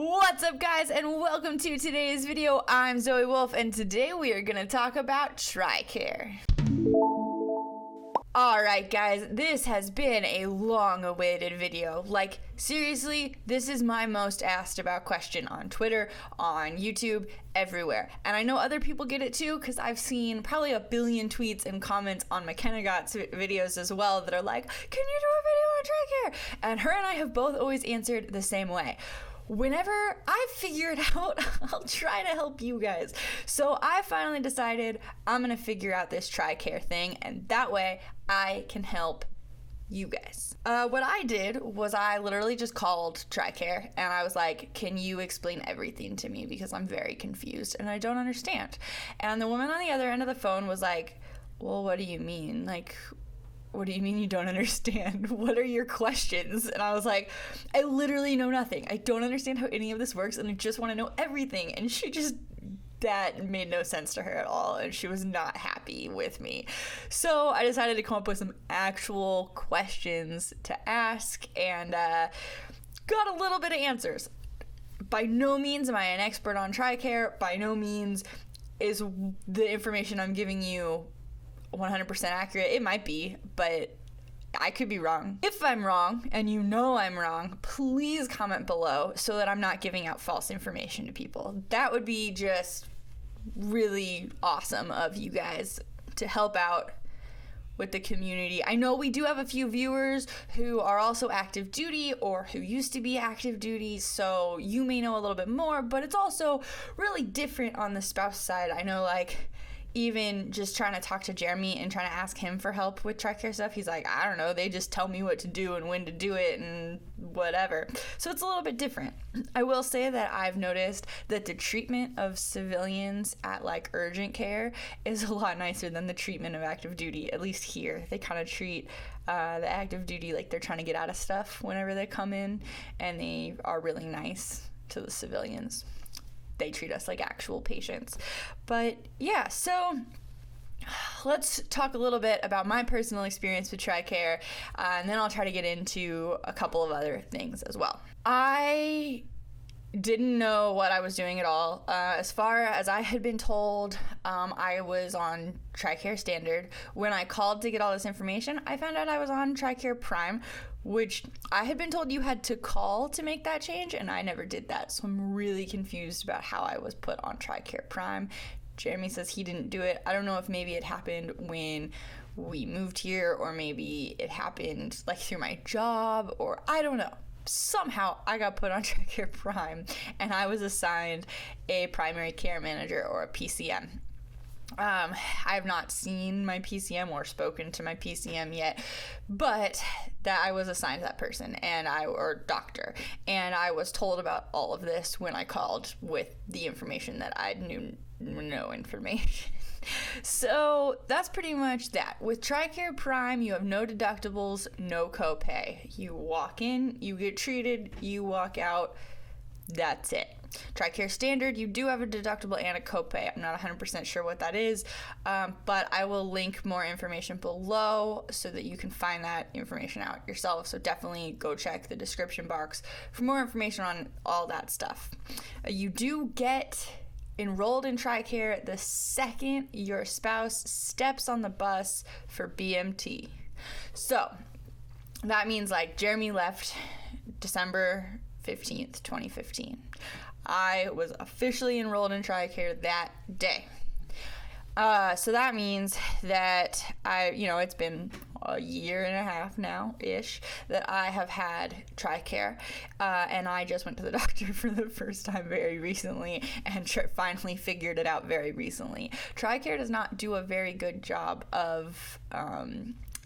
What's up, guys, and welcome to today's video. I'm Zoe Wolff, and today we are going to talk about Tricare. Alright guys, this has been a long-awaited video. Like, seriously, this is my most asked about question on Twitter, on YouTube, everywhere. And I know other people get it too, because I've seen probably a billion tweets and comments on McKenna Gott's videos as well that are like, can you do a video on Tricare? And her and I have both always answered the same way. Whenever I figure it out, I'll try to help you guys. So I finally decided I'm gonna figure out this Tricare thing, and that way I can help you guys. What I did was I literally just called Tricare and I was like, can you explain everything to me, because I'm very confused and I don't understand. And the woman on the other end of the phone was like, well, what do you mean? Like, what do you mean you don't understand? What are your questions? And I was like, I literally know nothing. I don't understand how any of this works, and I just want to know everything. And that made no sense to her at all, and she was not happy with me. So I decided to come up with some actual questions to ask, and got a little bit of answers. By no means am I an expert on Tricare. By no means is the information I'm giving you 100% accurate. It might be, but I could be wrong. If I'm wrong, and you know I'm wrong, please comment below so that I'm not giving out false information to people. That would be just really awesome of you guys to help out with the community. I know we do have a few viewers who are also active duty or who used to be active duty, so you may know a little bit more, but it's also really different on the spouse side. I know, like, even just trying to talk to Jeremy and trying to ask him for help with Tricare stuff, he's like, I don't know, they just tell me what to do and when to do it and whatever. So it's a little bit different. I will say that I've noticed that the treatment of civilians at like urgent care is a lot nicer than the treatment of active duty, at least here. They kind of treat the active duty like they're trying to get out of stuff whenever they come in, and they are really nice to the civilians. They treat us like actual patients. But yeah, so let's talk a little bit about my personal experience with Tricare, and then I'll try to get into a couple of other things as well. I didn't know what I was doing at all. As far as I had been told, I was on Tricare Standard. When I called to get all this information, I found out I was on Tricare Prime, which I had been told you had to call to make that change, and I never did that. So I'm really confused about how I was put on Tricare Prime. Jeremy says he didn't do it. I don't know if maybe it happened when we moved here, or maybe it happened like through my job, or I don't know. Somehow I got put on Tricare Prime, and I was assigned a primary care manager, or a PCM. I have not seen my PCM or spoken to my PCM yet, but that I was assigned that person, or doctor, and I was told about all of this when I called with the information that I knew no information. So that's pretty much that. With Tricare Prime, you have no deductibles, no copay. You walk in, you get treated, you walk out, that's it. Tricare Standard, you do have a deductible and a copay. I'm not 100% sure what that is, but I will link more information below so that you can find that information out yourself. So definitely go check the description box for more information on all that stuff. You do get enrolled in Tricare the second your spouse steps on the bus for BMT. So that means, like, Jeremy left December 15th, 2015. I was officially enrolled in Tricare that day. So that means that it's been a year and a half now-ish that I have had Tricare, and I just went to the doctor for the first time very recently and finally figured it out very recently. Tricare does not do a very good job of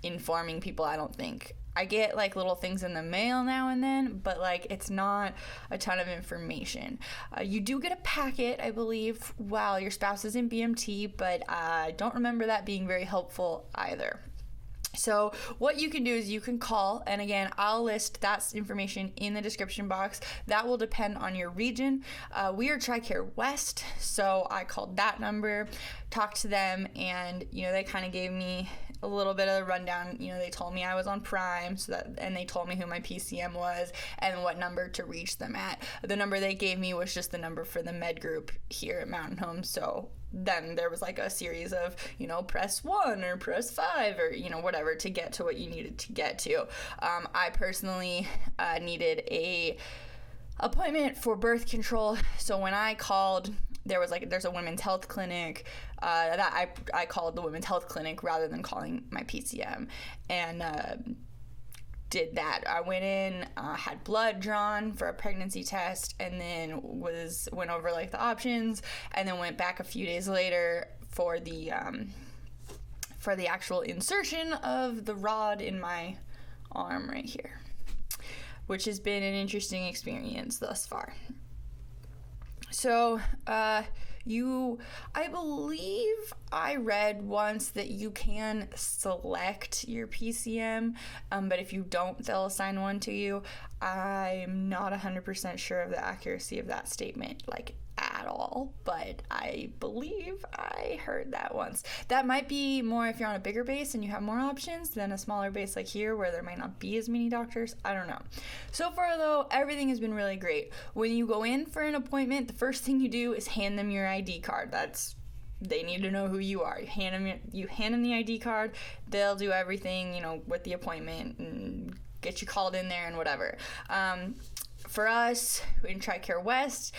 informing people, I don't think. I get like little things in the mail now and then, but like it's not a ton of information. You do get a packet, I believe, while your spouse is in BMT, but I don't remember that being very helpful either. So what you can do is you can call, and again, I'll list that information in the description box. That will depend on your region. We are Tricare West, so I called that number, talked to them, and they kind of gave me a little bit of a rundown. They told me I was on Prime, and they told me who my PCM was and what number to reach them at. The number they gave me was just the number for the med group here at Mountain Home. So then there was like a series of, press 1 or press 5 or, whatever to get to what you needed to get to. I personally needed a appointment for birth control. So when I called, there's a women's health clinic that I called the women's health clinic rather than calling my PCM, and did that. I went in, had blood drawn for a pregnancy test, and then went over like the options, and then went back a few days later for the actual insertion of the rod in my arm right here, which has been an interesting experience thus far. So, I believe I read once that you can select your PCM, but if you don't, they'll assign one to you. I'm not 100% sure of the accuracy of that statement, at all, but I believe I heard that once. That might be more if you're on a bigger base and you have more options than a smaller base like here where there might not be as many doctors. I don't know. So far though, everything has been really great. When you go in for an appointment, the first thing you do is hand them your ID card. They need to know who you are. You hand them the ID card. They'll do everything, with the appointment and get you called in there and whatever. For us, in Tricare West,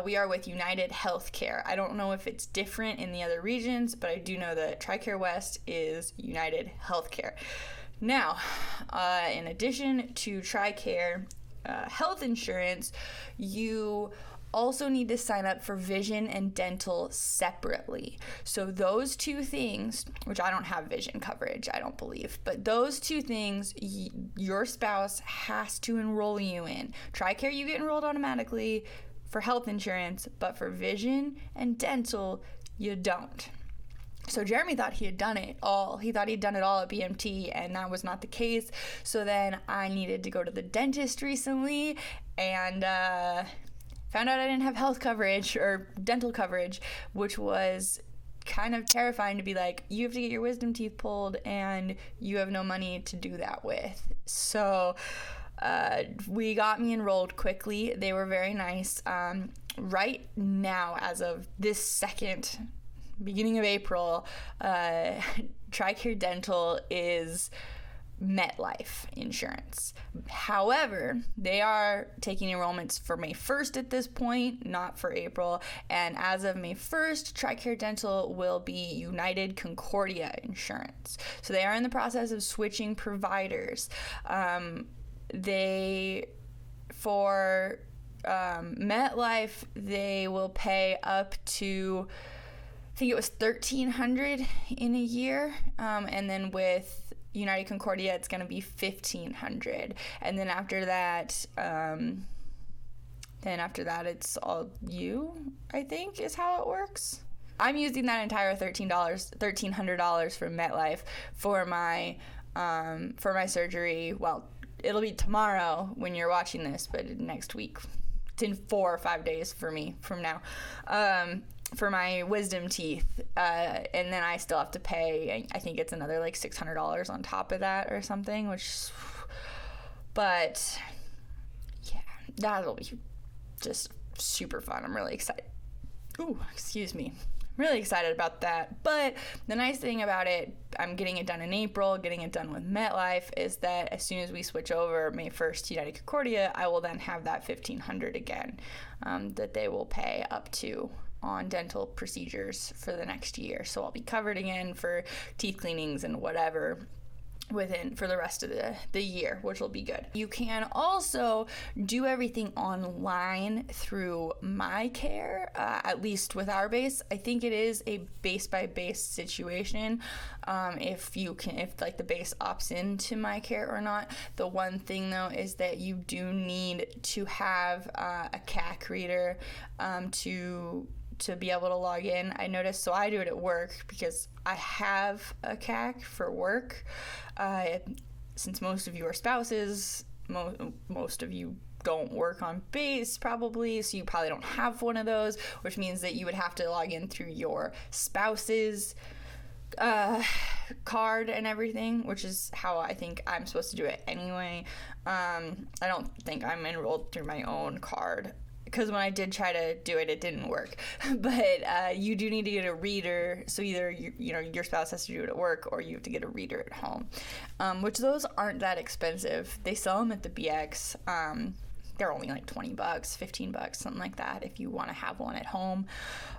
we are with United Healthcare. I don't know if it's different in the other regions, but I do know that Tricare West is United Healthcare. Now, in addition to Tricare health insurance, you also need to sign up for vision and dental separately. So those two things, which I don't have vision coverage, I don't believe, but those two things your spouse has to enroll you in. Tricare, you get enrolled automatically for health insurance, but for vision and dental, you don't. So Jeremy thought he had done it all. He thought he'd done it all at BMT, and that was not the case. So then I needed to go to the dentist recently, and found out I didn't have health coverage or dental coverage, which was kind of terrifying to be like, you have to get your wisdom teeth pulled and you have no money to do that with. So we got me enrolled quickly. They were very nice. Right now, as of this second, beginning of April, Tricare Dental is MetLife insurance. However, they are taking enrollments for May 1st at this point, not for April. And as of May 1st, Tricare Dental will be United Concordia insurance. So they are in the process of switching providers. For MetLife, they will pay up to, I think it was $1,300 in a year, and then with United Concordia, it's going to be $1,500, and then after that, it's all you, I think, is how it works. I'm using that entire $1,300 from MetLife for my surgery. Well, it'll be tomorrow when you're watching this, but next week. It's in 4 or 5 days for me from now. For my wisdom teeth, and then I still have to pay, I think it's another like $600 on top of that or something, but yeah, that'll be just super fun. I'm really excited. Really excited about that. But the nice thing about it, I'm getting it done in April, getting it done with MetLife, is that as soon as we switch over May 1st to United Concordia, I will then have that $1,500 again, that they will pay up to on dental procedures for the next year. So I'll be covered again for teeth cleanings and whatever for the rest of the year, which will be good. You can also do everything online through MyCare, at least with our base. I think it is a base by base situation, if the base opts into MyCare or not. The one thing though is that you do need to have a CAC reader to be able to log in. I noticed, so I do it at work because I have a CAC for work. Since most of you are spouses, most of you don't work on base probably, so you probably don't have one of those, which means that you would have to log in through your spouse's card and everything, which is how I think I'm supposed to do it anyway. I don't think I'm enrolled through my own card, because when I did try to do it, it didn't work. But you do need to get a reader, so either your spouse has to do it at work, or you have to get a reader at home, which those aren't that expensive. They sell them at the BX. They're only like $20, $15, something like that, if you want to have one at home.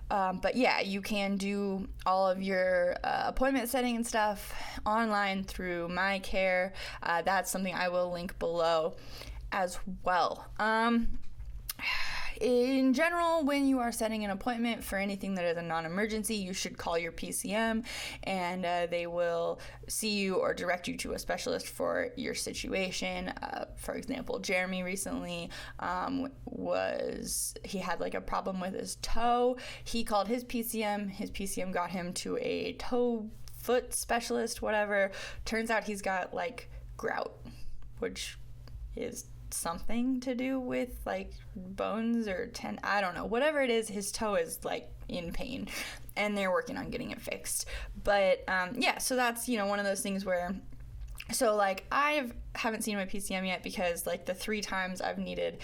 But yeah, you can do all of your appointment setting and stuff online through MyCare. That's something I will link below as well. In general, when you are setting an appointment for anything that is a non-emergency, you should call your PCM, and they will see you or direct you to a specialist for your situation. For example, Jeremy recently he had like a problem with his toe. He called his PCM. His PCM got him to a toe foot specialist, whatever. Turns out he's got like grout, which is something to do with like bones or I don't know, whatever it is. His toe is like in pain, and they're working on getting it fixed. But yeah, so that's one of those things where, so like I haven't seen my PCM yet, because like the 3 times I've needed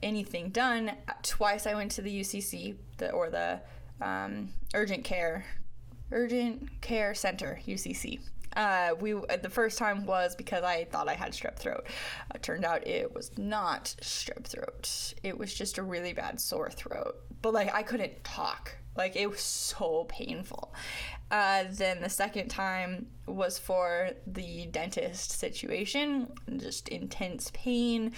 anything done, twice I went to the UCC, the urgent care center, UCC. The first time was because I thought I had strep throat. Turned out it was not strep throat. It was just a really bad sore throat. But like I couldn't talk. Like it was so painful. Then the second time was for the dentist situation, just intense pain.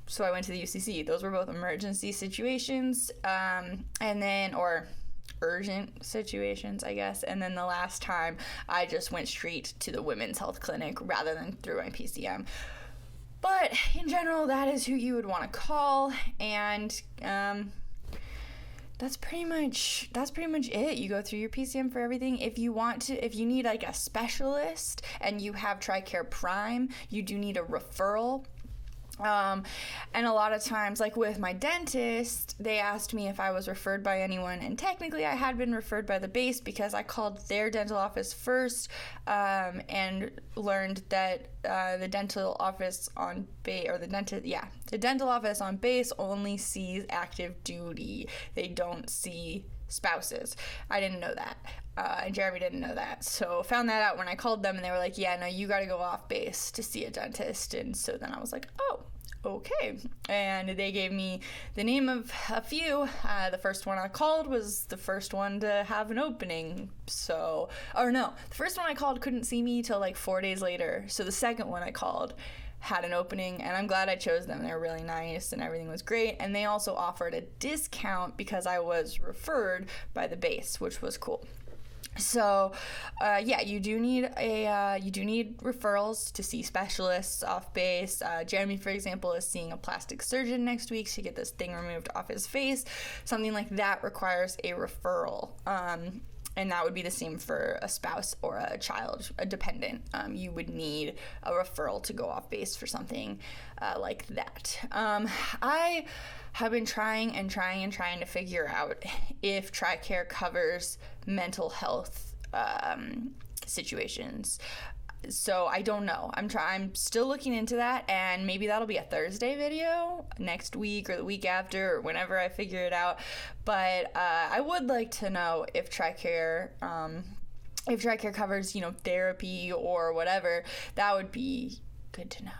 So I went to the UCC. Those were both emergency situations. Or urgent situations, I guess. And then the last time I just went straight to the women's health clinic rather than through my PCM. But in general, that is who you would want to call, and that's pretty much it. You go through your PCM for everything. If you need like a specialist and you have Tricare Prime, you do need a referral. And a lot of times, like with my dentist, they asked me if I was referred by anyone, and technically I had been referred by the base, because I called their dental office first, and learned that the dental office on base, the dental office on base only sees active duty. They don't see spouses. I didn't know that. And Jeremy didn't know that. So found that out when I called them, and they were like, yeah, no, you got to go off base to see a dentist. And so then I was like, oh, okay. And they gave me the name of a few. The first one I called was the first one to have an opening. The first one I called couldn't see me till like 4 days later. So the second one I called had an opening, and I'm glad I chose them. They were really nice and everything was great. And they also offered a discount because I was referred by the base, which was cool. So, you do need referrals to see specialists off base. Jeremy, for example, is seeing a plastic surgeon next week to get this thing removed off his face. Something like that requires a referral. And that would be the same for a spouse or a child, a dependent. You would need a referral to go off base for something like that. I have been trying to figure out if Tricare covers mental health situations. So I don't know. I'm still looking into that, and maybe that'll be a Thursday video next week or the week after or whenever I figure it out. But I would like to know if Tricare covers, therapy or whatever. That would be good to know.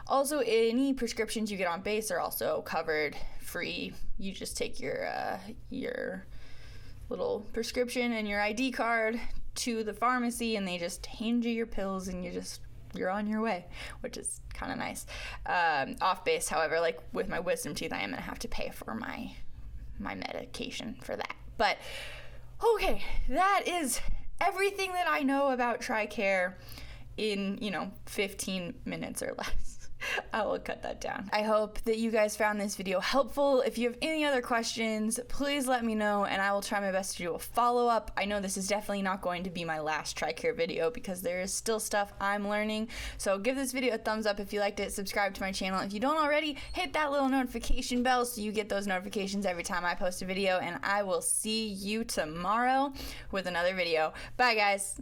Also, any prescriptions you get on base are also covered free. You just take your little prescription and your ID card to the pharmacy, and they just hand you your pills, and you're on your way, which is kind of nice. Off base, however, like with my wisdom teeth, I am gonna have to pay for my medication for that. But okay, that is everything that I know about Tricare in 15 minutes or less. I will cut that down. I hope that you guys found this video helpful. If you have any other questions, please let me know and I will try my best to do a follow-up. I know this is definitely not going to be my last Tricare video because there is still stuff I'm learning. So give this video a thumbs up if you liked it. Subscribe to my channel. If you don't already, hit that little notification bell so you get those notifications every time I post a video, and I will see you tomorrow with another video. Bye, guys.